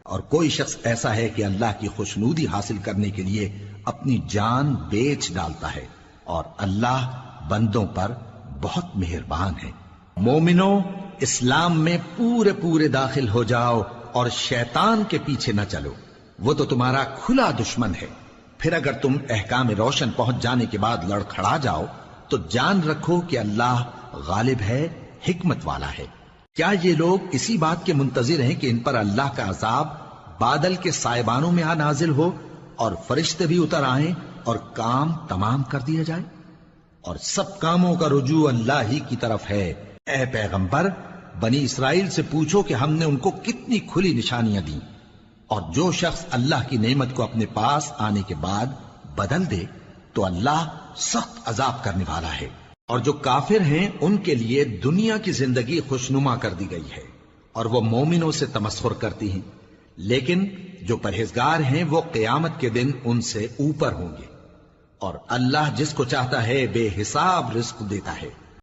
اور کوئی شخص ایسا ہے کہ اللہ کی خوشنودی حاصل کرنے کے لیے اپنی جان بیچ ڈالتا ہے، اور اللہ بندوں پر بہت مہربان ہے۔ مومنوں، اسلام میں پورے پورے داخل ہو جاؤ اور شیطان کے پیچھے نہ چلو، وہ تو تمہارا کھلا دشمن ہے۔ پھر اگر تم احکام روشن پہنچ جانے کے بعد لڑکھڑا جاؤ تو جان رکھو کہ اللہ غالب ہے، حکمت والا ہے۔ کیا یہ لوگ اسی بات کے منتظر ہیں کہ ان پر اللہ کا عذاب بادل کے سائبانوں میں نازل ہو اور فرشتے بھی اتر آئیں اور کام تمام کر دیا جائے؟ اور سب کاموں کا رجوع اللہ ہی کی طرف ہے۔ اے پیغمبر، بنی اسرائیل سے پوچھو کہ ہم نے ان کو کتنی کھلی نشانیاں دیں، اور جو شخص اللہ کی نعمت کو اپنے پاس آنے کے بعد بدل دے تو اللہ سخت عذاب کرنے والا ہے۔ اور جو کافر ہیں ان کے لیے دنیا کی زندگی خوشنما کر دی گئی ہے، اور وہ مومنوں سے تمسخر کرتی ہیں، لیکن جو پرہیزگار ہیں وہ قیامت کے دن ان سے اوپر ہوں گے، اور اللہ جس کو چاہتا ہے بے حساب رزق دیتا ہے۔